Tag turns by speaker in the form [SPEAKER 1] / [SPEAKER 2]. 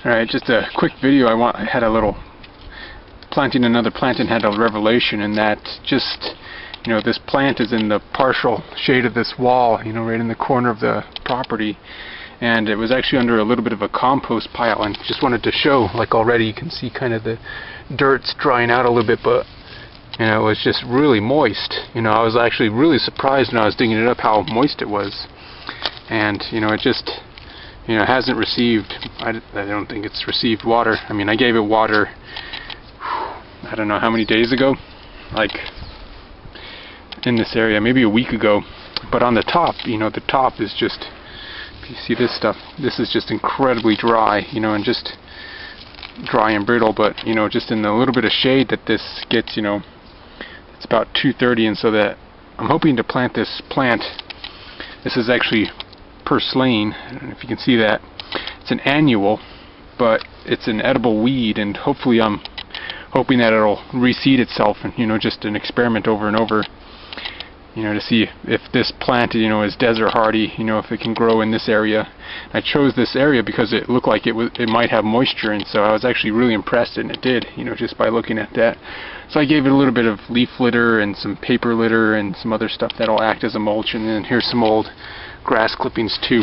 [SPEAKER 1] Alright, just a quick video. I had a little planting another plant and had a revelation, and that just, this plant is in the partial shade of this wall, right in the corner of the property, and it was actually under a little bit of a compost pile, and just wanted to show, like already you can see kind of the dirt's drying out a little bit, but it was just really moist. I was actually really surprised when I was digging it up how moist it was, and it just hasn't received, I don't think it's received water. I mean, I gave it water, I don't know how many days ago, like in this area, maybe a week ago, but on the top, the top is just, if you see this stuff, this is just incredibly dry, and just dry and brittle, but, just in the little bit of shade that this gets, it's about 2:30, and so that I'm hoping to plant this plant. This is actually purslane. I don't know if you can see that. It's an annual, but it's an edible weed, and hopefully I'm hoping that it'll reseed itself, and just an experiment over and over, to see if this plant is desert hardy, if it can grow in this area. I chose this area because it looked like it might have moisture, and so I was actually really impressed, and it did, just by looking at that. So I gave it a little bit of leaf litter and some paper litter and some other stuff that'll act as a mulch, and then here's some old grass clippings too.